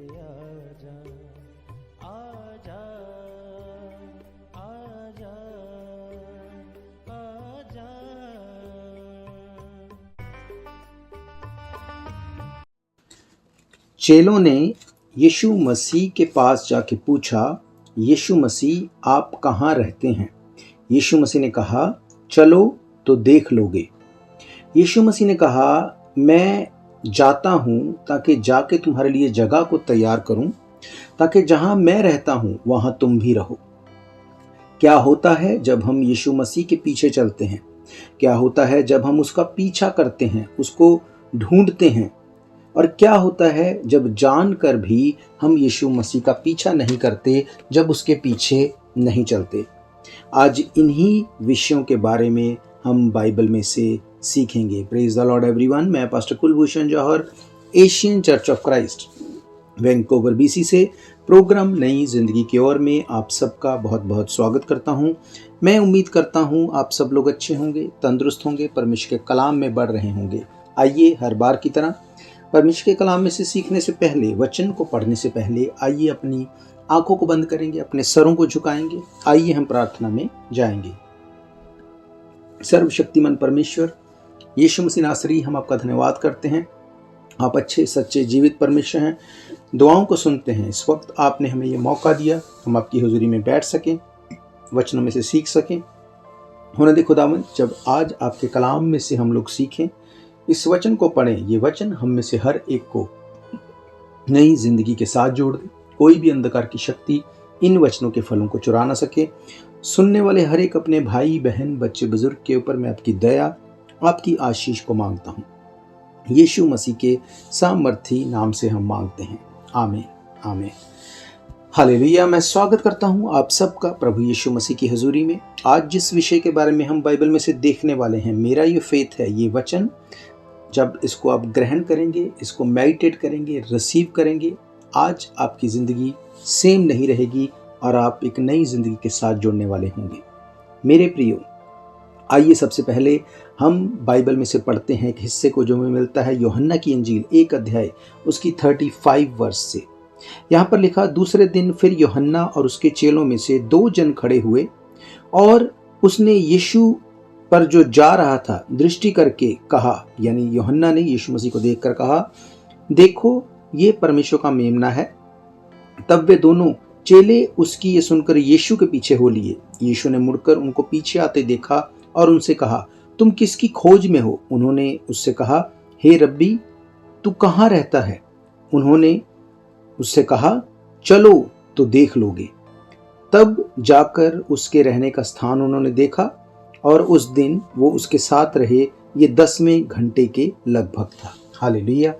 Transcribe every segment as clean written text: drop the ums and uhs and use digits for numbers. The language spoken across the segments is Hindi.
आजा आजा आजा आजा। चेलों ने यीशु मसीह के पास जाके पूछा, यीशु मसीह आप कहाँ रहते हैं? यीशु मसीह ने कहा, चलो तो देख लोगे। यीशु मसीह ने कहा, मैं जाता हूँ ताकि जाके तुम्हारे लिए जगह को तैयार करूँ, ताकि जहाँ मैं रहता हूँ वहाँ तुम भी रहो। क्या होता है जब हम यीशु मसीह के पीछे चलते हैं? क्या होता है जब हम उसका पीछा करते हैं, उसको ढूंढते हैं? और क्या होता है जब जानकर भी हम यीशु मसीह का पीछा नहीं करते, जब उसके पीछे नहीं चलते? आज इन्हीं विषयों के बारे में हम बाइबल में से सीखेंगे। Praise the Lord everyone. मैं pastor Kulbhushan Johar, Asian church of Christ, Vancouver BC से प्रोग्राम नई जिंदगी की ओर में आप सबका बहुत बहुत स्वागत करता हूं। मैं उम्मीद करता हूं आप सब लोग अच्छे होंगे, तंदुरुस्त होंगे, परमेश्वर के कलाम में बढ़ रहे होंगे। आइए हर बार की तरह परमेश्वर के कलाम में से सीखने से पहले, वचन को पढ़ने से पहले, आइए अपनी आंखों को बंद करेंगे, अपने सरों को झुकाएंगे। आइए हम प्रार्थना में जाएंगे। सर्वशक्तिमान परमेश्वर यीशु मसीह नासरी, हम आपका धन्यवाद करते हैं। आप अच्छे सच्चे जीवित परमेश्वर हैं, दुआओं को सुनते हैं। इस वक्त आपने हमें ये मौका दिया, हम आपकी हुजूरी में बैठ सकें, वचनों में से सीख सकें। होने दे खुदावंद, जब आज आपके कलाम में से हम लोग सीखें, इस वचन को पढ़ें, ये वचन हम में से हर एक को नई जिंदगी के साथ जोड़ दे। कोई भी अंधकार की शक्ति इन वचनों के फलों को चुरा ना सके। सुनने वाले हर एक अपने भाई बहन बच्चे बुजुर्ग के ऊपर मैं आपकी दया, आपकी आशीष को मांगता हूँ। यीशु मसीह के सामर्थी नाम से हम मांगते हैं, आमीन आमीन। हालेलुया। मैं स्वागत करता हूँ आप सबका प्रभु यीशु मसीह की हजूरी में। आज जिस विषय के बारे में हम बाइबल में से देखने वाले हैं, मेरा ये फेथ है, ये वचन जब इसको आप ग्रहण करेंगे, इसको मेडिटेट करेंगे, रिसीव करेंगे, आज आपकी ज़िंदगी सेम नहीं रहेगी और आप एक नई ज़िंदगी के साथ जुड़ने वाले होंगे। मेरे प्रियो, आइए सबसे पहले हम बाइबल में से पढ़ते हैं एक हिस्से को जो हमें मिलता है यूहन्ना की इंजील 1 अध्याय उसकी 35 वर्ष से। यहाँ पर लिखा, दूसरे दिन फिर यूहन्ना और उसके चेलों में से 2 जन खड़े हुए और उसने यीशु पर जो जा रहा था दृष्टि करके कहा, यानी यूहन्ना ने यीशु मसीह को देखकर कहा, देखो ये परमेश्वर का मेमना है। तब वे दोनों चेले उसकी ये सुनकर यीशु के पीछे हो लिए। यीशु ने मुड़कर उनको पीछे आते देखा और उनसे कहा, तुम किसकी खोज में हो? उन्होंने उससे कहा, हे रब्बी, तू कहाँ रहता है? उन्होंने उससे कहा, चलो तो देख लोगे। तब जाकर उसके रहने का स्थान उन्होंने देखा और उस दिन वो उसके साथ रहे। ये 10वें घंटे के लगभग था। हालेलुया।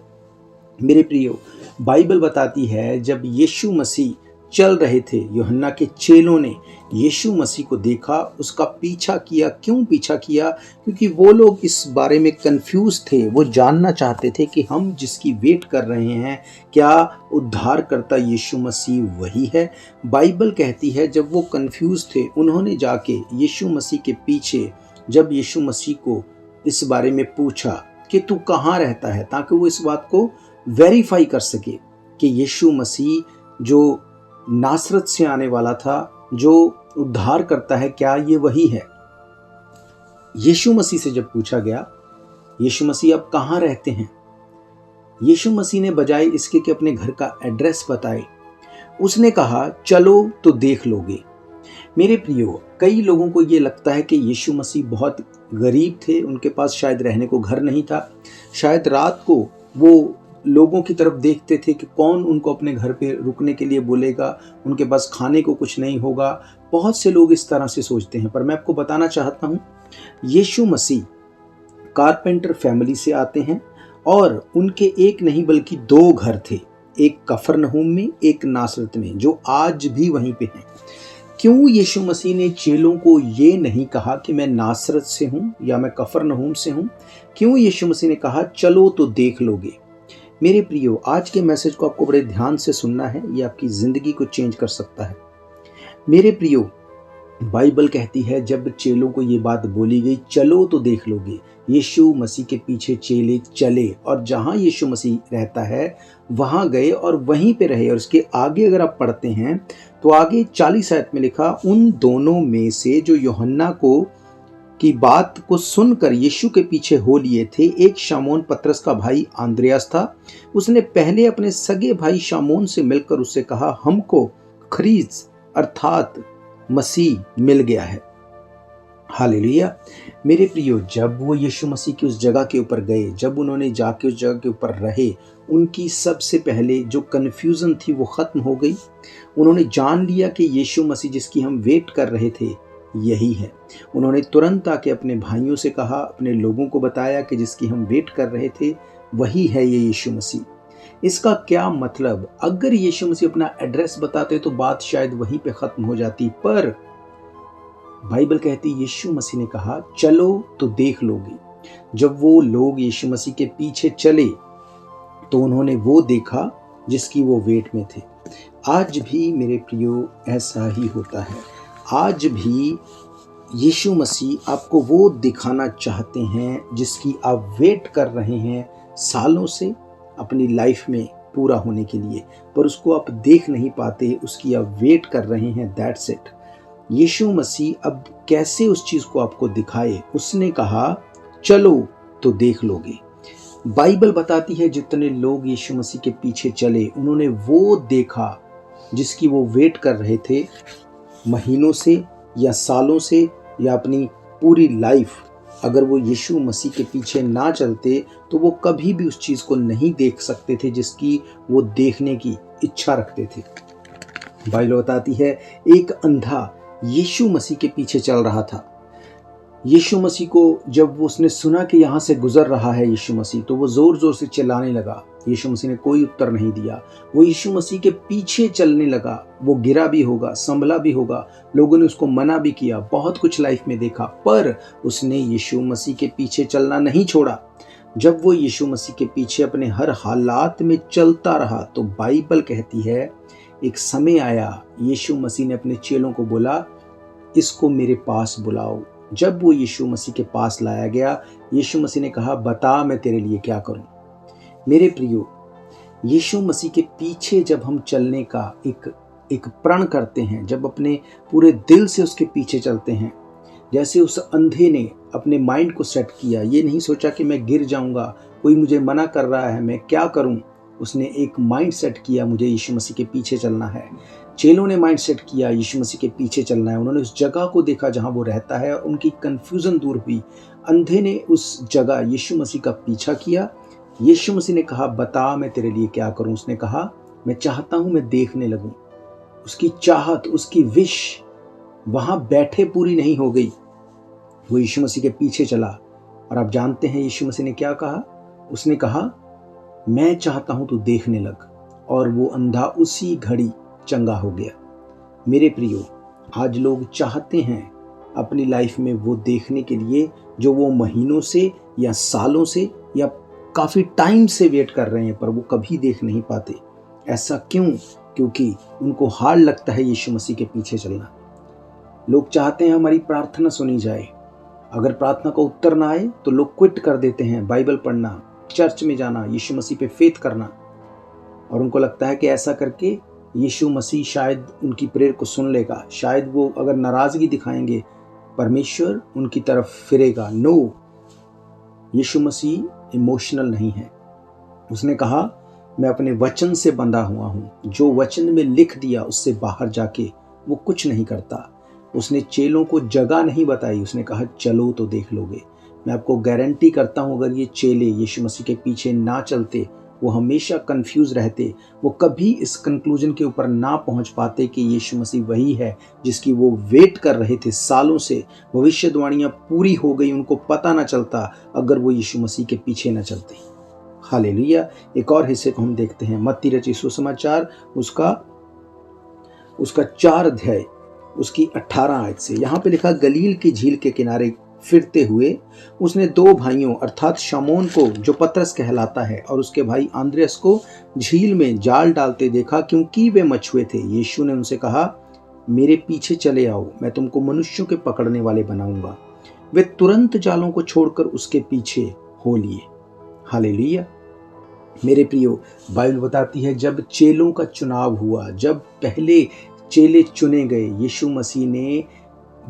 मेरे प्रियो, बाइबल बताती है जब यीशु मसीह चल रहे थे, यूहन्ना के चेलों ने यीशु मसीह को देखा, उसका पीछा किया। क्यों पीछा किया? क्योंकि वो लोग इस बारे में कंफ्यूज थे। वो जानना चाहते थे कि हम जिसकी वेट कर रहे हैं, क्या उद्धारकर्ता यीशु मसीह वही है? बाइबल कहती है जब वो कंफ्यूज थे, उन्होंने जाके यीशु मसीह के पीछे जब यीशु मसीह को इस बारे में पूछा कि तू कहाँ रहता है, ताकि वो इस बात को वेरीफाई कर सके कि यीशु मसीह जो नासरत से आने वाला था, जो उद्धार करता है, क्या ये वही है? यीशु मसीह से जब पूछा गया, यीशु मसीह अब कहाँ रहते हैं, यीशु मसीह ने बजाय इसके कि अपने घर का एड्रेस बताए, उसने कहा, चलो तो देख लोगे। मेरे प्रियो, कई लोगों को ये लगता है कि यीशु मसीह बहुत गरीब थे, उनके पास शायद रहने को घर नहीं था। शायद रात को वो लोगों की तरफ देखते थे कि कौन उनको अपने घर पे रुकने के लिए बोलेगा, उनके पास खाने को कुछ नहीं होगा। बहुत से लोग इस तरह से सोचते हैं, पर मैं आपको बताना चाहता हूँ, यीशु मसीह कारपेंटर फैमिली से आते हैं और उनके एक नहीं बल्कि 2 घर थे, एक कफरनहूम में, एक नासरत में, जो आज भी वहीं पे हैं। क्यों यीशु मसीह ने चेलों को ये नहीं कहा कि मैं नासरत से हूँ या मैं कफरनहूम से हूँ? क्यों यीशु मसीह ने कहा, चलो तो देख लोगे? मेरे प्रियो, आज के मैसेज को आपको बड़े ध्यान से सुनना है, ये आपकी ज़िंदगी को चेंज कर सकता है। मेरे प्रियो, बाइबल कहती है जब चेलों को ये बात बोली गई, चलो तो देख लोगे, यीशु मसीह के पीछे चेले चले और जहां यीशु मसीह रहता है वहां गए और वहीं पे रहे। और इसके आगे अगर आप पढ़ते हैं तो आगे 40 आयत में लिखा, उन दोनों में से जो यूहन्ना को की बात को सुनकर यीशु के पीछे हो लिए थे, एक शामोन पतरस का भाई आंद्रियास था। उसने पहले अपने सगे भाई शामोन से मिलकर उससे कहा, हमको खरीज अर्थात मसीह मिल गया है। हालेलुया। मेरे प्रियो, जब वो यीशु मसीह की उस जगह के ऊपर गए, जब उन्होंने जाके उस जगह के ऊपर रहे, उनकी सबसे पहले जो कन्फ्यूजन थी वो खत्म हो गई। उन्होंने जान लिया कि यीशु मसीह जिसकी हम वेट कर रहे थे यही है। उन्होंने तुरंत आके अपने भाइयों से कहा, अपने लोगों को बताया कि जिसकी हम वेट कर रहे थे वही है ये यीशु मसीह। इसका क्या मतलब, अगर यीशु मसीह अपना एड्रेस बताते तो बात शायद वहीं पे खत्म हो जाती, पर बाइबल कहती यीशु मसीह ने कहा चलो तो देख लोगे। जब वो लोग यीशु मसीह के पीछे चले तो उन्होंने वो देखा जिसकी वो वेट में थे। आज भी मेरे प्रियो ऐसा ही होता है। आज भी यीशु मसीह आपको वो दिखाना चाहते हैं जिसकी आप वेट कर रहे हैं सालों से अपनी लाइफ में पूरा होने के लिए, पर उसको आप देख नहीं पाते, उसकी आप वेट कर रहे हैं। That's it. यीशु मसीह अब कैसे उस चीज को आपको दिखाए। उसने कहा चलो तो देख लोगे। बाइबल बताती है जितने लोग यीशु मसीह के पीछे चले उन्होंने वो देखा जिसकी वो वेट कर रहे थे महीनों से या सालों से या अपनी पूरी लाइफ। अगर वो यीशु मसीह के पीछे ना चलते तो वो कभी भी उस चीज को नहीं देख सकते थे जिसकी वो देखने की इच्छा रखते थे। बाइबल बताती है एक अंधा यीशु मसीह के पीछे चल रहा था। यीशु मसीह को जब वो उसने सुना कि यहाँ से गुजर रहा है यीशु मसीह, तो वो जोर जोर से चिल्लाने लगा। यीशु मसीह ने कोई उत्तर नहीं दिया। वो यीशु मसीह के पीछे चलने लगा। वो गिरा भी होगा, संभला भी होगा, लोगों ने उसको मना भी किया, बहुत कुछ लाइफ में देखा, पर उसने यीशु मसीह के पीछे चलना नहीं छोड़ा। जब वो यीशु मसीह के पीछे अपने हर हालात में चलता रहा तो बाइबल कहती है एक समय आया, यीशु मसीह ने अपने चेलों को बोला इसको मेरे पास बुलाओ। जब वो यीशु मसीह के पास लाया गया, यीशु मसीह ने कहा बता मैं तेरे लिए क्या करूं। मेरे प्रियो, यीशु मसीह के पीछे जब हम चलने का एक प्रण करते हैं, जब अपने पूरे दिल से उसके पीछे चलते हैं, जैसे उस अंधे ने अपने माइंड को सेट किया, ये नहीं सोचा कि मैं गिर जाऊंगा, कोई मुझे मना कर रहा है, मैं क्या करूं। उसने एक माइंड सेट किया, मुझे यीशु मसीह के पीछे चलना है। चेलों ने माइंड सेट किया, यीशु मसीह के पीछे चलना है। उन्होंने उस जगह को देखा जहां वो रहता है, उनकी कंफ्यूजन दूर हुई। अंधे ने उस जगह यीशु मसीह का पीछा किया। यीशु मसीह ने कहा बता मैं तेरे लिए क्या करूं। उसने कहा मैं चाहता हूं मैं देखने लगूं। उसकी चाहत, उसकी विश वहां बैठे पूरी नहीं हो गई। वो यीशु मसीह के पीछे चला और आप जानते हैं यीशु मसीह ने क्या कहा। उसने कहा मैं चाहता हूं तू देखने लग, और वो अंधा उसी घड़ी चंगा हो गया। मेरे प्रियो, आज लोग चाहते हैं अपनी लाइफ में वो देखने के लिए जो वो महीनों से या सालों से या काफ़ी टाइम से वेट कर रहे हैं, पर वो कभी देख नहीं पाते। ऐसा क्यों? क्योंकि उनको हार्ड लगता है यीशु मसीह के पीछे चलना। लोग चाहते हैं हमारी प्रार्थना सुनी जाए, अगर प्रार्थना का उत्तर ना आए तो लोग क्विट कर देते हैं बाइबल पढ़ना, चर्च में जाना, यीशु मसीह पे फेथ करना, और उनको लगता है कि ऐसा करके यीशु मसीह शायद उनकी प्रेयर को सुन लेगा, शायद वो अगर नाराज़गी दिखाएंगे परमेश्वर उनकी तरफ फिरेगा। नो, यीशु मसीह इमोशनल नहीं है। उसने कहा मैं अपने वचन से बंधा हुआ हूँ, जो वचन में लिख दिया उससे बाहर जाके वो कुछ नहीं करता। उसने चेलों को जगह नहीं बताई, उसने कहा चलो तो देख लोगे। मैं आपको गारंटी करता हूँ अगर ये चेले यीशु मसीह के पीछे ना चलते, वो हमेशा कंफ्यूज रहते, वो कभी इस कंक्लूजन के ऊपर ना पहुंच पाते कि यीशु मसीह वही है जिसकी वो वेट कर रहे थे सालों से। भविष्यवाणियां पूरी हो गई, उनको पता ना चलता अगर वो यीशु मसीह के पीछे ना चलते। हालेलुया। एक और हिस्से को हम देखते हैं, मत्ती रचित सुसमाचार उसका 4 अध्याय उसकी 18 आयत से। यहाँ पे लिखा गलील की झील के किनारे फिरते हुए उसने 2 भाइयों अर्थात शमौन को जो पतरस कहलाता है और उसके भाई आंद्रियास को झील में जाल डालते देखा, क्योंकि वे मछुए थे। यीशु ने उनसे कहा मेरे पीछे चले आओ, मैं तुमको मनुष्यों के पकड़ने वाले बनाऊंगा। वे तुरंत जालों को छोड़कर उसके पीछे हो लिए। हालेलुया। मेरे प्रियो, बाइबल बताती है जब चेलों का चुनाव हुआ, जब पहले चेले चुने गए, यीशु मसीह ने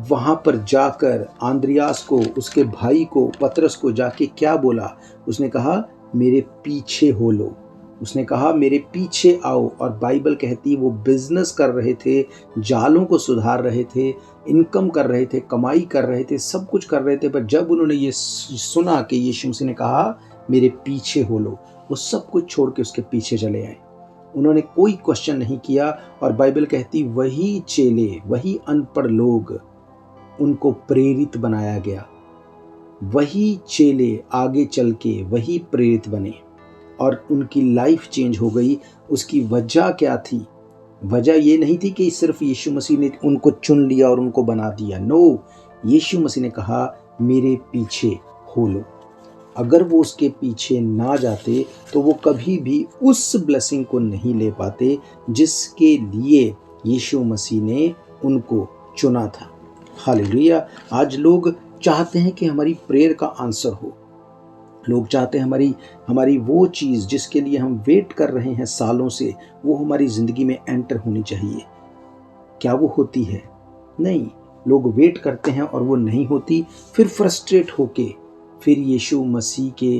वहां पर जाकर आंद्रियास को, उसके भाई को, पतरस को जाके क्या बोला? उसने कहा मेरे पीछे हो लो। उसने कहा मेरे पीछे आओ। और बाइबल कहती वो बिजनेस कर रहे थे, जालों को सुधार रहे थे, इनकम कर रहे थे, कमाई कर रहे थे, सब कुछ कर रहे थे। पर जब उन्होंने ये सुना कि यीशु मसीह ने कहा मेरे पीछे हो लो, वो सब कुछ छोड़ के उसके पीछे चले आए। उन्होंने कोई क्वेश्चन नहीं किया। और बाइबल कहती वही चेले, वही अनपढ़ लोग, उनको प्रेरित बनाया गया। वही चेले आगे चल के वही प्रेरित बने और उनकी लाइफ चेंज हो गई। उसकी वजह क्या थी? वजह ये नहीं थी कि सिर्फ यीशु मसीह ने उनको चुन लिया और उनको बना दिया। नो, यीशु मसीह ने कहा मेरे पीछे हो लो। अगर वो उसके पीछे ना जाते तो वो कभी भी उस ब्लेसिंग को नहीं ले पाते जिसके लिए यीशु मसीह ने उनको चुना था। हालेलुया। आज लोग चाहते हैं कि हमारी प्रेयर का आंसर हो। लोग चाहते हैं हमारी वो चीज़ जिसके लिए हम वेट कर रहे हैं सालों से, वो हमारी ज़िंदगी में एंटर होनी चाहिए। क्या वो होती है? नहीं। लोग वेट करते हैं और वो नहीं होती, फिर फ्रस्ट्रेट होके फिर यीशु मसीह के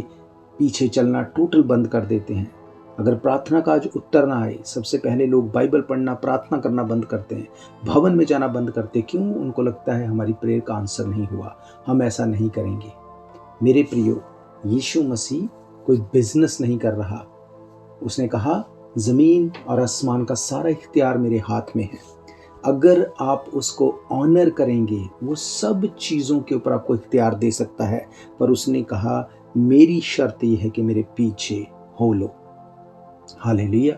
पीछे चलना टोटल बंद कर देते हैं। अगर प्रार्थना का आज उत्तर ना आए, सबसे पहले लोग बाइबल पढ़ना, प्रार्थना करना बंद करते हैं, भवन में जाना बंद करते। क्यों? उनको लगता है हमारी प्रेयर का आंसर नहीं हुआ, हम ऐसा नहीं करेंगे। मेरे प्रियो, यीशु मसीह कोई बिजनेस नहीं कर रहा। उसने कहा ज़मीन और आसमान का सारा इख्तियार मेरे हाथ में है। अगर आप उसको ऑनर करेंगे, वो सब चीज़ों के ऊपर आपको इख्तियार दे सकता है। पर उसने कहा मेरी शर्त यह है कि मेरे पीछे हो लो। हालेलुया।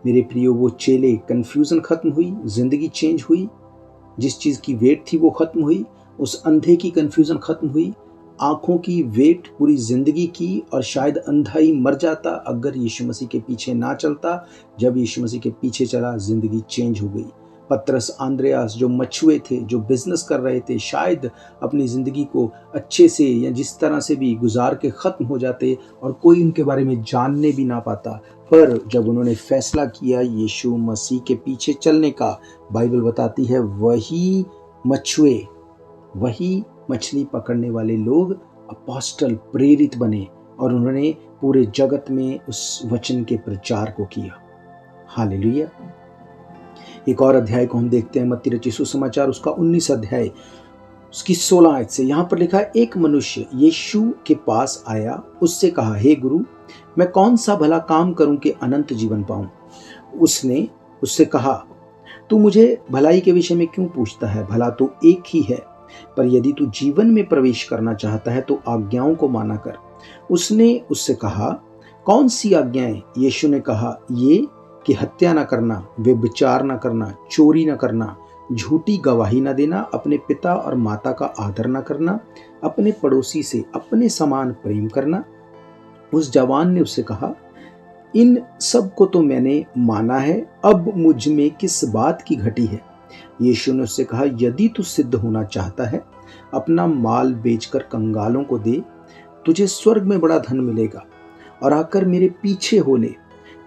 मेरे प्रियो, वो चेले, कन्फ्यूज़न खत्म हुई, ज़िंदगी चेंज हुई, जिस चीज़ की वेट थी वो खत्म हुई, उस अंधे की कन्फ्यूज़न खत्म हुई, आँखों की वेट पूरी ज़िंदगी की। और शायद अंधा ही मर जाता अगर यीशु मसीह के पीछे ना चलता। जब यीशु मसीह के पीछे चला, ज़िंदगी चेंज हो गई। पतरस, आंद्रियास जो मछुए थे, जो बिजनेस कर रहे थे, शायद अपनी ज़िंदगी को अच्छे से या जिस तरह से भी गुजार के ख़त्म हो जाते और कोई उनके बारे में जानने भी ना पाता। पर जब उन्होंने फैसला किया यीशु मसीह के पीछे चलने का, बाइबल बताती है वही मछुए, वही मछली पकड़ने वाले लोग अपोस्टल, प्रेरित बने और उन्होंने पूरे जगत में उस वचन के प्रचार को किया। हालेलुया। एक और अध्याय को हम देखते हैं, मत्ती रचित सुसमाचार उसका 19 अध्याय उसकी 16 आयत से। यहाँ पर लिखा है, एक मनुष्य यीशु के पास आया, उससे कहा, हे गुरु, मैं कौन सा भला काम करूं कि अनंत जीवन पाऊं? उसने उससे कहा, तू मुझे भलाई के विषय में क्यों पूछता है? भला तो एक ही है, पर यदि तू जीवन में प्रवेश करना चाहता है तो आज्ञाओं को माना कर। उसने उससे कहा, कौन सी आज्ञाएं? यीशु ने कहा, ये कि हत्या न करना, व्यभिचार न करना, चोरी न करना, झूठी गवाही न देना, अपने पिता और माता का आदर न करना, अपने पड़ोसी से अपने समान प्रेम करना। उस जवान ने उससे कहा, इन सब को तो मैंने माना है, अब मुझ में किस बात की घटी है? यीशु ने उससे कहा, यदि तू सिद्ध होना चाहता है, अपना माल बेचकर कंगालों को दे, तुझे स्वर्ग में बड़ा धन मिलेगा, और आकर मेरे पीछे हो ले।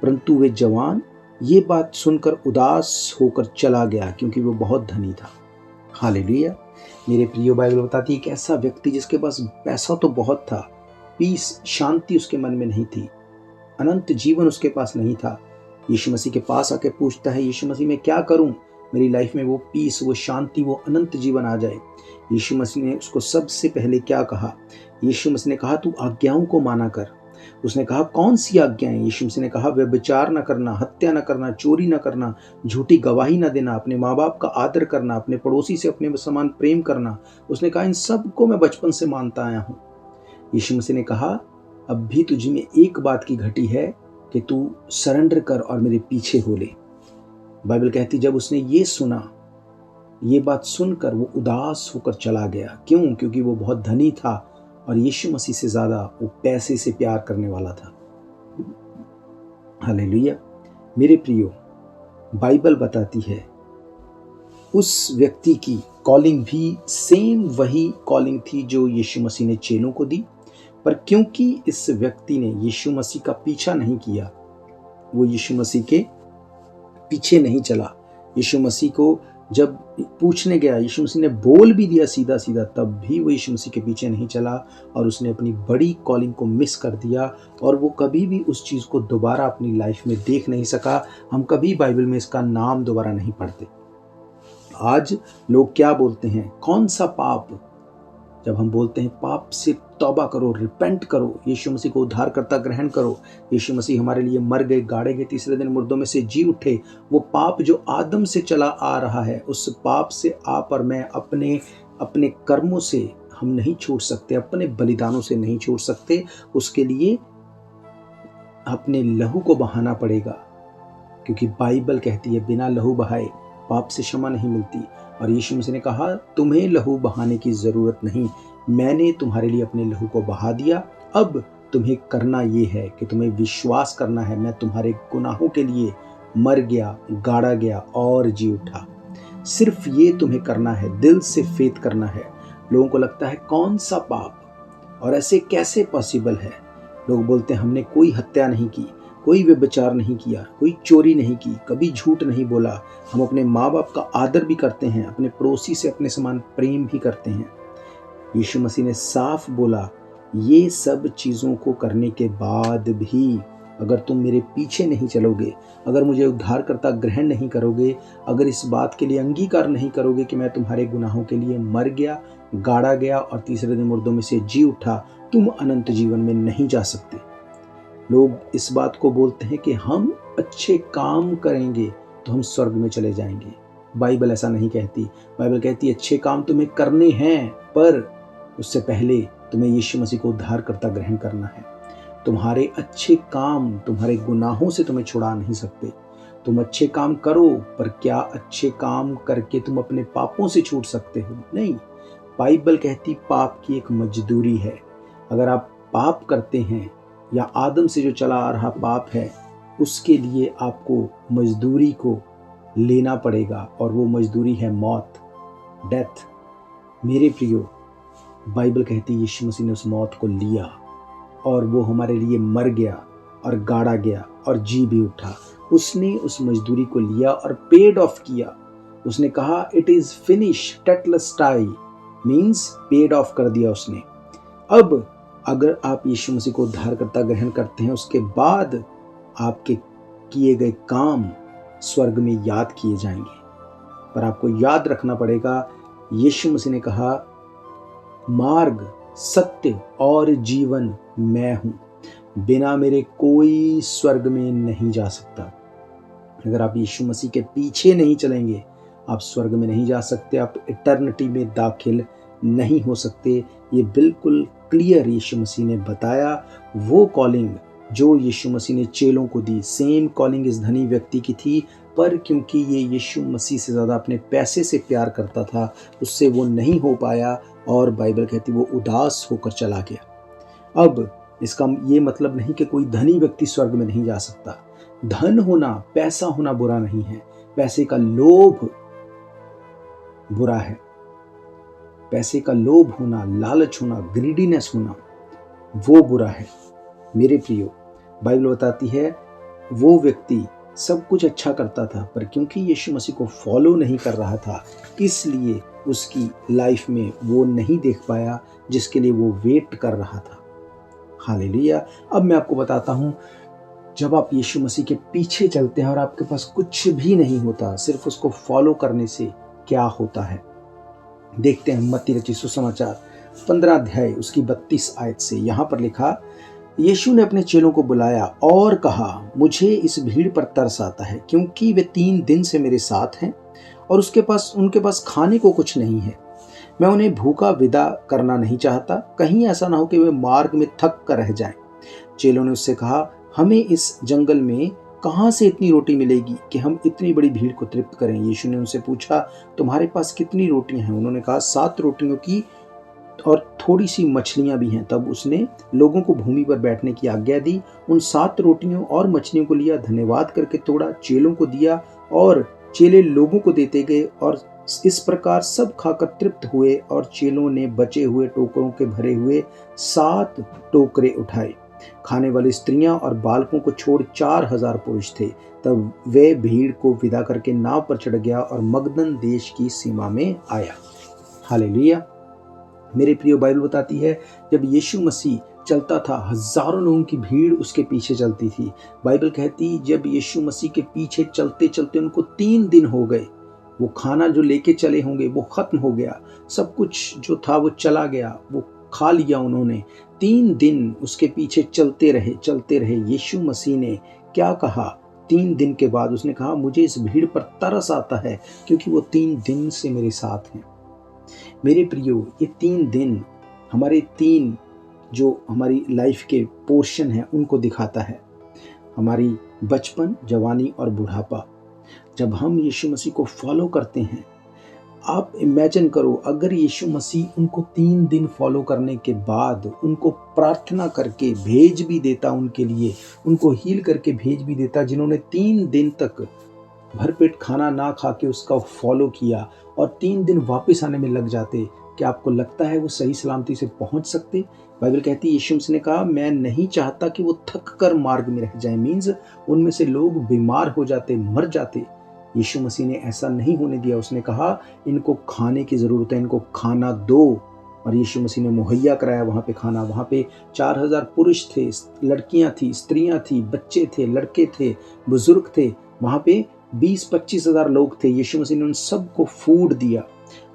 परंतु वे जवान ये बात सुनकर उदास होकर चला गया, क्योंकि वो बहुत धनी था। हालेलुया। मेरे प्रियो, बाइबल बताती है एक ऐसा व्यक्ति जिसके पास पैसा तो बहुत था, पीस, शांति उसके मन में नहीं थी, अनंत जीवन उसके पास नहीं था। यीशु मसीह के पास आके पूछता है, यीशु मसीह मैं क्या करूं, मेरी लाइफ में वो पीस, वो शांति, वो अनंत जीवन आ जाए। यीशु मसीह ने उसको सबसे पहले क्या कहा? यीशु मसीह ने कहा, तू आज्ञाओं को माना कर। उसने कहा, कौन सी आज्ञाएं? यीशु मसीह ने कहा, व्यभिचार न करना, हत्या न करना, चोरी न करना, झूठी गवाही न देना, अपने माँ बाप का आदर करना, अपने पड़ोसी से अपने समान प्रेम करना। उसने कहा, इन सब को मैं बचपन से मानता आया हूँ। यीशु मसीह ने कहा, अब भी तुझ में एक बात की घटी है कि तू सरेंडर कर और मेरे पीछे हो ले। बाइबल कहती जब उसने ये सुना, ये बात सुनकर वो उदास होकर चला गया। क्यों? क्योंकि वो बहुत धनी था और यीशु मसीह से ज़्यादा वो पैसे से प्यार करने वाला था। हालेलुया। मेरे प्रियो, बाइबल बताती है उस व्यक्ति की कॉलिंग भी सेम वही कॉलिंग थी जो यीशु मसीह ने चेलों को दी, पर क्योंकि इस व्यक्ति ने यीशु मसीह का पीछा नहीं किया, वो यीशु मसीह के पीछे नहीं चला, यीशु मसीह को जब पूछने गया, यीशु मसीह ने बोल भी दिया सीधा सीधा, तब भी वो यीशु मसीह के पीछे नहीं चला और उसने अपनी बड़ी कॉलिंग को मिस कर दिया और वो कभी भी उस चीज़ को दोबारा अपनी लाइफ में देख नहीं सका। हम कभी बाइबल में इसका नाम दोबारा नहीं पढ़ते। आज लोग क्या बोलते हैं, कौन सा पाप? जब हम बोलते हैं पाप से तौबा करो, रिपेंट करो, यीशु मसीह को उद्धारकर्ता ग्रहण करो, यीशु मसीह हमारे लिए मर गए, गाड़े गए, तीसरे दिन मुर्दों में से जी उठे, वो पाप जो आदम से चला आ रहा है, उस पाप से आप और मैं अपने कर्मों से हम नहीं छूट सकते, अपने बलिदानों से नहीं छूट सकते। उसके लिए अपने लहू को बहाना पड़ेगा, क्योंकि बाइबल कहती है बिना लहू बहाए पाप से क्षमा नहीं मिलती। और यीशु मसीह ने कहा तुम्हें लहू बहाने की ज़रूरत नहीं, मैंने तुम्हारे लिए अपने लहू को बहा दिया। अब तुम्हें करना ये है कि तुम्हें विश्वास करना है, मैं तुम्हारे गुनाहों के लिए मर गया, गाड़ा गया और जी उठा। सिर्फ ये तुम्हें करना है, दिल से फेथ करना है। लोगों को लगता है कौन सा पाप, और ऐसे कैसे पॉसिबल है? लोग बोलते हैं हमने कोई हत्या नहीं की, कोई व्यभिचार नहीं किया, कोई चोरी नहीं की, कभी झूठ नहीं बोला, हम अपने माँ बाप का आदर भी करते हैं, अपने पड़ोसी से अपने समान प्रेम भी करते हैं। यीशु मसीह ने साफ बोला ये सब चीज़ों को करने के बाद भी अगर तुम मेरे पीछे नहीं चलोगे, अगर मुझे उद्धारकर्ता ग्रहण नहीं करोगे, अगर इस बात के लिए अंगीकार नहीं करोगे कि मैं तुम्हारे गुनाहों के लिए मर गया, गाड़ा गया और तीसरे दिन मुर्दों में से जी उठा, तुम अनंत जीवन में नहीं जा सकते। लोग इस बात को बोलते हैं कि हम अच्छे काम करेंगे तो हम स्वर्ग में चले जाएंगे। बाइबल ऐसा नहीं कहती। बाइबल कहती है अच्छे काम तुम्हें करने हैं, पर उससे पहले तुम्हें यीशु मसीह को उद्धारकर्ता ग्रहण करना है। तुम्हारे अच्छे काम तुम्हारे गुनाहों से तुम्हें छुड़ा नहीं सकते। तुम अच्छे काम करो, पर क्या अच्छे काम करके तुम अपने पापों से छूट सकते हो? नहीं। बाइबल कहती पाप की एक मजदूरी है। अगर आप पाप करते हैं या आदम से जो चला आ रहा पाप है, उसके लिए आपको मजदूरी को लेना पड़ेगा, और वो मजदूरी है मौत, डेथ। मेरे प्रियो, बाइबल कहती है यीशु मसीह ने उस मौत को लिया और वो हमारे लिए मर गया और गाड़ा गया और जी भी उठा। उसने उस मजदूरी को लिया और पेड ऑफ किया। उसने कहा इट इज फिनिश, टेटलस्टाई मीन्स पेड ऑफ कर दिया उसने। अब अगर आप यीशु मसीह को उद्धारकर्ता ग्रहण करते हैं, उसके बाद आपके किए गए काम स्वर्ग में याद किए जाएंगे। पर आपको याद रखना पड़ेगा, यीशु मसीह ने कहा मार्ग, सत्य और जीवन मैं हूं, बिना मेरे कोई स्वर्ग में नहीं जा सकता। अगर आप यीशु मसीह के पीछे नहीं चलेंगे, आप स्वर्ग में नहीं जा सकते, आप इटर्निटी में दाखिल नहीं हो सकते। ये बिल्कुल क्लियर यीशु मसीह ने बताया। वो कॉलिंग जो यीशु मसीह ने चेलों को दी, सेम कॉलिंग इस धनी व्यक्ति की थी, पर क्योंकि ये यीशु मसीह से ज़्यादा अपने पैसे से प्यार करता था, उससे वो नहीं हो पाया और बाइबल कहती वो उदास होकर चला गया। अब इसका ये मतलब नहीं कि कोई धनी व्यक्ति स्वर्ग में नहीं जा सकता। धन होना, पैसा होना बुरा नहीं है, पैसे का लोभ बुरा है। पैसे का लोभ होना, लालच होना, ग्रीडीनेस होना, वो बुरा है। मेरे प्रियो, बाइबल बताती है वो व्यक्ति सब कुछ अच्छा करता था, पर क्योंकि यीशु मसीह को फॉलो नहीं कर रहा था, इसलिए उसकी लाइफ में वो नहीं देख पाया जिसके लिए वो वेट कर रहा था। हालेलुया। अब मैं आपको बताता हूँ, जब आप यीशु मसीह के पीछे चलते हैं और आपके पास कुछ भी नहीं होता, सिर्फ उसको फॉलो करने से क्या होता है। देखते हैं मत्ती रचित सुसमाचार 15 अध्याय उसकी 32 आयत से। यहाँ पर लिखा, यीशु ने अपने चेलों को बुलाया और कहा मुझे इस भीड़ पर तरस आता है, क्योंकि वे 3 दिन से मेरे साथ हैं और उनके पास खाने को कुछ नहीं है। मैं उन्हें भूखा विदा करना नहीं चाहता, कहीं ऐसा ना हो कि वे मार्ग में थक कर रह जाएं। चेलों ने उससे कहा हमें इस जंगल में कहाँ से इतनी रोटी मिलेगी कि हम इतनी बड़ी भीड़ को तृप्त करें। यीशु ने उनसे पूछा तुम्हारे पास कितनी रोटियां हैं? उन्होंने कहा 7 रोटियों की और थोड़ी सी मछलियां भी हैं। तब उसने लोगों को भूमि पर बैठने की आज्ञा दी। उन 7 रोटियों और मछलियों को लिया, धन्यवाद करके तोड़ा, चेलों को दिया और चेले लोगों को देते गए और इस प्रकार सब खाकर तृप्त हुए और चेलों ने बचे हुए टोकरों के भरे हुए 7 टोकरे उठाए। खाने वाली स्त्रियां और बालकों को छोड़ 4000 पुरुष थे। तब वे भीड़ को विदा करके नाव पर चढ़ गया और मगदन देश की सीमा में आया। हालेलुया। मेरे प्रिय, बाइबल बताती है जब यीशु मसीह चलता था, हजारों लोगों की भीड़ उसके पीछे चलती थी। बाइबल कहती जब यीशु मसीह के पीछे चलते चलते उनको 3 दिन हो गए, वो खाना जो लेके चले होंगे वो खत्म हो गया, सब कुछ जो था वो चला गया, वो खा लिया उन्होंने। 3 दिन उसके पीछे चलते रहे। यीशु मसीह ने क्या कहा? 3 दिन के बाद उसने कहा, मुझे इस भीड़ पर तरस आता है क्योंकि वो 3 दिन से मेरे साथ हैं। मेरे प्रियो, ये 3 दिन हमारे 3 जो हमारी लाइफ के पोर्शन हैं उनको दिखाता है। हमारी बचपन, जवानी और बुढ़ापा। जब हम यीशु मसीह को फॉलो करते हैं, आप इमेजिन करो अगर यीशु मसीह उनको 3 दिन फॉलो करने के बाद उनको प्रार्थना करके भेज भी देता, उनके लिए उनको हील करके भेज भी देता, जिन्होंने 3 दिन तक भरपेट खाना ना खा के उसका फॉलो किया और 3 दिन वापस आने में लग जाते, क्या आपको लगता है वो सही सलामती से पहुंच सकते? बाइबल कहती है यीशु मसीह ने कहा, मैं नहीं चाहता कि वो थक कर मार्ग में रह जाए। मीन्स उनमें से लोग बीमार हो जाते, मर जाते। यीशु मसीह ने ऐसा नहीं होने दिया। उसने कहा इनको खाने की ज़रूरत है, इनको खाना दो। और यीशु मसीह ने मुहैया कराया वहाँ पे खाना। वहाँ पे 4000 पुरुष थे, लड़कियाँ थी, स्त्रियाँ थी, बच्चे थे, लड़के थे, बुजुर्ग थे। वहाँ पे 20-25 हज़ार लोग थे। यीशु मसीह ने उन सबको फूड दिया।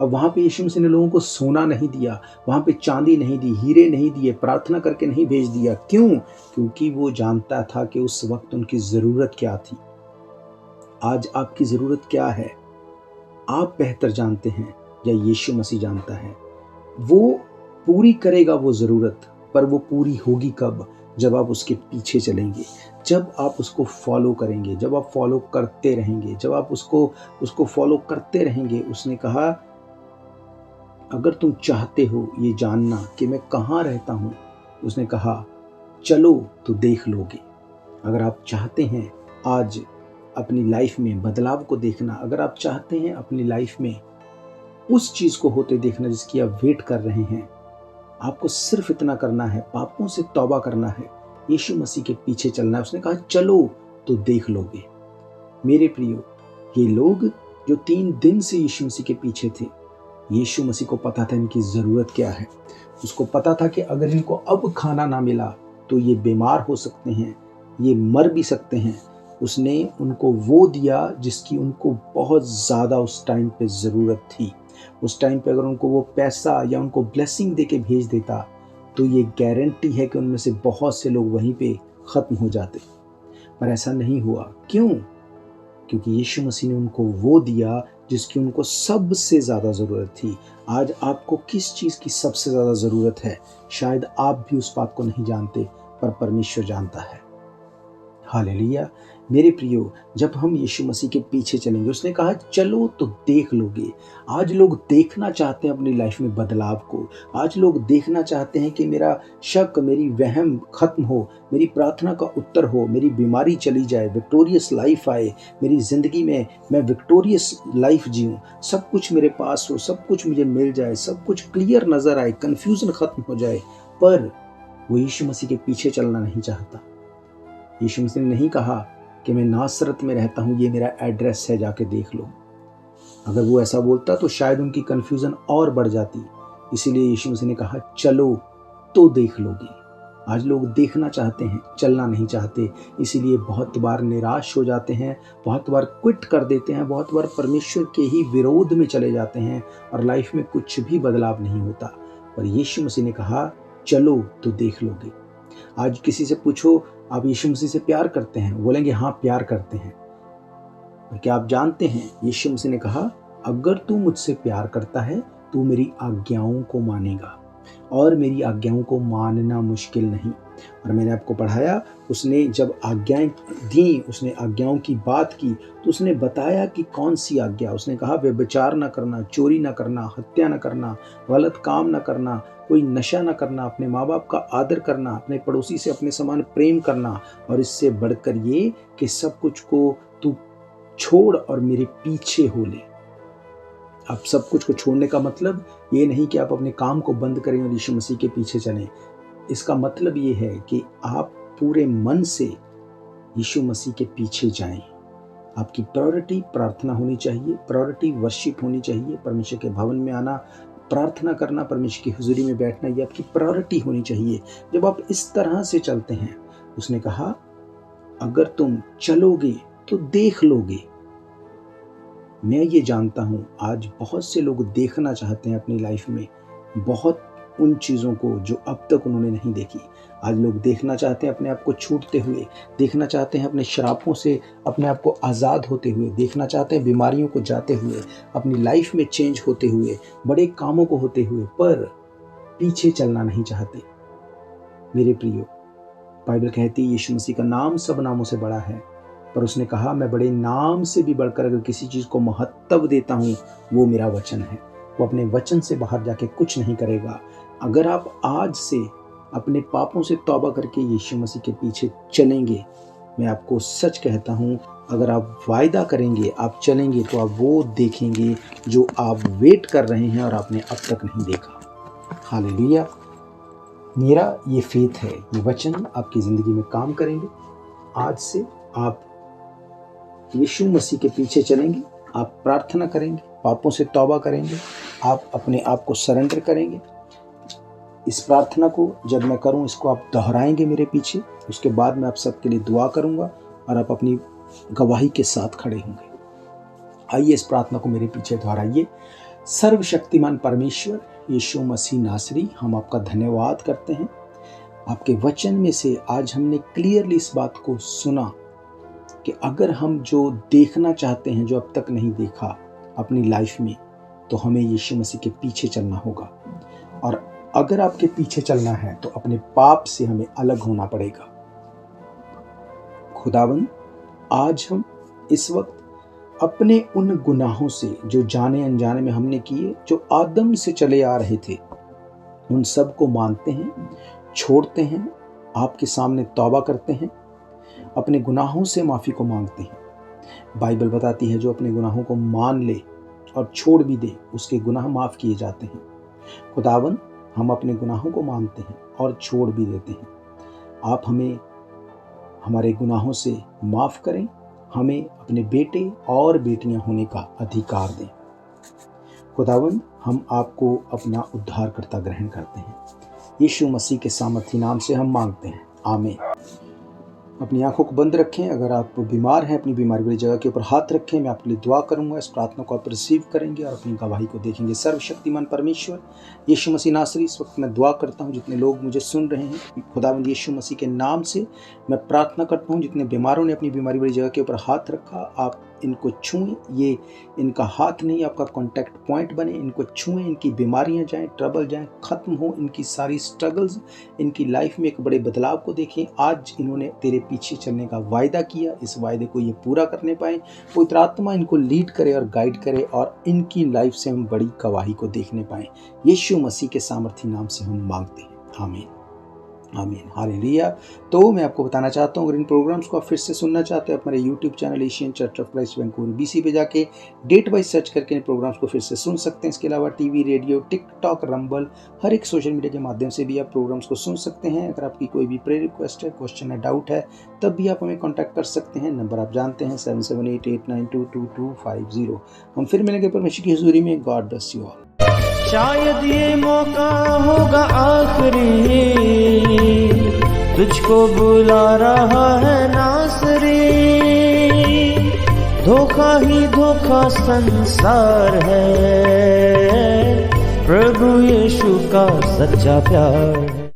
अब वहाँ पे यीशु मसीह ने लोगों को सोना नहीं दिया, वहाँ पे चांदी नहीं दी, हीरे नहीं दिए, प्रार्थना करके नहीं भेज दिया। क्यों? क्योंकि वो जानता था कि उस वक्त उनकी ज़रूरत क्या थी। आज आपकी ज़रूरत क्या है आप बेहतर जानते हैं या यीशु मसीह जानता है? वो पूरी करेगा वो ज़रूरत, पर वो पूरी होगी कब? जब आप उसके पीछे चलेंगे, जब आप उसको फॉलो करेंगे, जब आप फॉलो करते रहेंगे, जब आप उसको फॉलो करते रहेंगे। उसने कहा अगर तुम चाहते हो ये जानना कि मैं कहाँ रहता हूँ, उसने कहा चलो तो देख लोगे। अगर आप चाहते हैं आज अपनी लाइफ में बदलाव को देखना, अगर आप चाहते हैं अपनी लाइफ में उस चीज़ को होते देखना जिसकी आप वेट कर रहे हैं, आपको सिर्फ इतना करना है, पापों से तौबा करना है, यीशु मसीह के पीछे चलना है। उसने कहा चलो तो देख लोगे। मेरे प्रियो, ये लोग जो 3 दिन से यीशु मसीह के पीछे थे, यीशु मसीह को पता था इनकी ज़रूरत क्या है। उसको पता था कि अगर इनको अब खाना ना मिला तो ये बीमार हो सकते हैं, ये मर भी सकते हैं। उसने उनको वो दिया जिसकी उनको बहुत ज़्यादा उस टाइम पे ज़रूरत थी। उस टाइम पे अगर उनको वो पैसा या उनको ब्लेसिंग दे के भेज देता तो ये गारंटी है कि उनमें से बहुत से लोग वहीं पे ख़त्म हो जाते। पर ऐसा नहीं हुआ। क्यों? क्योंकि यीशु मसीह ने उनको वो दिया जिसकी उनको सबसे ज़्यादा ज़रूरत थी। आज आपको किस चीज़ की सबसे ज़्यादा ज़रूरत है? शायद आप भी उस बात को नहीं जानते, पर परमेश्वर जानता है। हालेलुया। मेरे प्रियो, जब हम यीशु मसीह के पीछे चलेंगे, उसने कहा चलो तो देख लोगे। आज लोग देखना चाहते हैं अपनी लाइफ में बदलाव को। आज लोग देखना चाहते हैं कि मेरा शक, मेरी वहम खत्म हो, मेरी प्रार्थना का उत्तर हो, मेरी बीमारी चली जाए, विक्टोरियस लाइफ आए, मेरी ज़िंदगी में मैं विक्टोरियस लाइफ जीऊँ, सब कुछ मेरे पास हो, सब कुछ मुझे मिल जाए, सब कुछ क्लियर नज़र आए, कन्फ्यूज़न खत्म हो जाए। पर वो यीशु मसीह के पीछे चलना नहीं चाहता। यीशु मसीह ने नहीं कहा कि मैं नासरत में रहता हूँ, ये मेरा एड्रेस है, जाके देख लो। अगर वो ऐसा बोलता तो शायद उनकी कन्फ्यूज़न और बढ़ जाती। इसीलिए यीशु मसीह ने कहा चलो तो देख लोगे। आज लोग देखना चाहते हैं, चलना नहीं चाहते। इसीलिए बहुत बार निराश हो जाते हैं, बहुत बार क्विट कर देते हैं, बहुत बार परमेश्वर के ही विरोध में चले जाते हैं और लाइफ में कुछ भी बदलाव नहीं होता। पर यीशु मसीह ने कहा चलो तो देख लोगे। आज किसी से पूछो आप यीशु मसीह से प्यार करते हैं, बोलेंगे हाँ प्यार करते हैं। और क्या आप जानते हैं यीशु मसीह ने कहा अगर तू मुझसे प्यार करता है तू मेरी आज्ञाओं को मानेगा, और मेरी आज्ञाओं को मानना मुश्किल नहीं। और मैंने आपको पढ़ाया, उसने जब आज्ञाएं दी, उसने आज्ञाओं की बात की, तो उसने बताया कि कौन सी आज्ञा। उसने कहा व्यभिचार न करना, चोरी न करना, हत्या न करना, गलत काम न करना, कोई नशा न करना, अपने माँ बाप का आदर करना, अपने पड़ोसी से अपने समान प्रेम करना, और इससे बढ़कर ये कि सब कुछ को तू छोड़ और मेरे पीछे हो ले। आप सब कुछ को छोड़ने का मतलब ये नहीं कि आप अपने काम को बंद करें और यीशु मसीह के पीछे चलें। इसका मतलब ये है कि आप पूरे मन से यीशु मसीह के पीछे जाएं। आपकी प्रायोरिटी प्रार्थना होनी चाहिए, प्रायोरिटी वर्शिप होनी चाहिए। परमेश्वर के भवन में आना, प्रार्थना करना, परमेश्वर की हुजूरी में बैठना, ये आपकी प्रायोरिटी होनी चाहिए। जब आप इस तरह से चलते हैं, उसने कहा अगर तुम चलोगे तो देख लोगे। मैं ये जानता हूं आज बहुत से लोग देखना चाहते हैं अपनी लाइफ में बहुत उन चीज़ों को जो अब तक उन्होंने नहीं देखी। आज लोग देखना चाहते हैं अपने आप को छूटते हुए, देखना चाहते हैं अपने शरापों से अपने आप को आज़ाद होते हुए, देखना चाहते हैं बीमारियों को जाते हुए, अपनी लाइफ में चेंज होते हुए, बड़े कामों को होते हुए, पर पीछे चलना नहीं चाहते। मेरे प्रियो, बाइबल कहती है यीशु मसीह का नाम सब नामों से बड़ा है, पर उसने कहा मैं बड़े नाम से भी बढ़कर अगर किसी चीज़ को महत्व देता हूँ वो मेरा वचन है। वो अपने वचन से बाहर जाके कुछ नहीं करेगा। अगर आप आज से अपने पापों से तौबा करके यीशु मसीह के पीछे चलेंगे, मैं आपको सच कहता हूँ, अगर आप वायदा करेंगे, आप चलेंगे, तो आप वो देखेंगे जो आप वेट कर रहे हैं और आपने अब तक नहीं देखा। हालेलुया। मेरा ये फेथ है, ये वचन आपकी ज़िंदगी में काम करेंगे। आज से आप यीशु मसीह के पीछे चलेंगे, आप प्रार्थना करेंगे, पापों से तौबा करेंगे, आप अपने आप को सरेंडर करेंगे। इस प्रार्थना को जब मैं करूं, इसको आप दोहराएंगे मेरे पीछे। उसके बाद मैं आप सबके लिए दुआ करूंगा और आप अपनी गवाही के साथ खड़े होंगे। आइए इस प्रार्थना को मेरे पीछे दोहराइए। सर्वशक्तिमान परमेश्वर यीशु मसीह नासरी, हम आपका धन्यवाद करते हैं। आपके वचन में से आज हमने क्लियरली इस बात को सुना कि अगर हम जो देखना चाहते हैं, जो अब तक नहीं देखा अपनी लाइफ में, तो हमें यीशु मसीह के पीछे चलना होगा। और अगर आपके पीछे चलना है तो अपने पाप से हमें अलग होना पड़ेगा। खुदावन, आज हम इस वक्त अपने उन गुनाहों से जो जाने अनजाने में हमने किए, जो आदम से चले आ रहे थे, उन सब को मानते हैं, छोड़ते हैं, आपके सामने तौबा करते हैं, अपने गुनाहों से माफ़ी को मांगते हैं। बाइबल बताती है जो अपने गुनाहों को मान ले और छोड़ भी दे, उसके गुनाह माफ़ किए जाते हैं। खुदावन, हम अपने गुनाहों को मानते हैं और छोड़ भी देते हैं। आप हमें हमारे गुनाहों से माफ़ करें, हमें अपने बेटे और बेटियां होने का अधिकार दें। खुदावन, हम आपको अपना उद्धारकर्ता ग्रहण करते हैं। यीशु मसीह के सामर्थी नाम से हम मांगते हैं, आमीन। अपनी आंखों को बंद रखें। अगर आप बीमार हैं, अपनी बीमारी वाली जगह के ऊपर हाथ रखें। मैं आपके लिए दुआ करूंगा। इस प्रार्थना को आप रिसीव करेंगे और अपनी गवाही को देखेंगे। सर्वशक्तिमान परमेश्वर यीशु मसीह नासरी, इस वक्त मैं दुआ करता हूं जितने लोग मुझे सुन रहे हैं, खुदावंद यीशु मसीह के नाम से मैं प्रार्थना करता हूं, जितने बीमारों ने अपनी बीमारी वाली जगह के ऊपर हाथ रखा, आप इनको छुएं। ये इनका हाथ नहीं, आपका कॉन्टैक्ट पॉइंट बने। इनको छुएं, इनकी बीमारियां जाएं, ट्रबल जाएं, खत्म हो, इनकी सारी स्ट्रगल्स, इनकी लाइफ में एक बड़े बदलाव को देखें। आज इन्होंने तेरे पीछे चलने का वायदा किया, इस वायदे को ये पूरा करने पाए। पवित्र आत्मा इनको लीड करे और गाइड करे और इनकी लाइफ से हम बड़ी गवाही को देखने पाए। यीशु मसीह के सामर्थी नाम से हम मांगते हैं, आमीन, आमीन, हालेलुया। तो मैं आपको बताना चाहता हूँ, अगर इन प्रोग्राम्स को आप फिर से सुनना चाहते हैं, हमारे YouTube channel Asian church of Christ Vancouver BC पे जाके डेट वाइज सर्च करके इन प्रोग्राम्स को फिर से सुन सकते हैं। इसके अलावा टीवी, रेडियो, टिकटॉक, रंबल, हर एक सोशल मीडिया के माध्यम से भी आप प्रोग्राम्स को सुन सकते हैं। अगर आपकी कोई भी प्रेयर रिक्वेस्ट है, क्वेश्चन है, डाउट है, तब भी आप हमें कॉन्टैक्ट कर सकते हैं। नंबर आप जानते हैं 7788922250। हम फिर मिलेंगे परमेश्वर की हुजूरी में। God bless you all. शायद ये मौका होगा आखिरी, तुझको बुला रहा है नासरी। धोखा ही धोखा संसार है, प्रभु यीशु का सच्चा प्यार।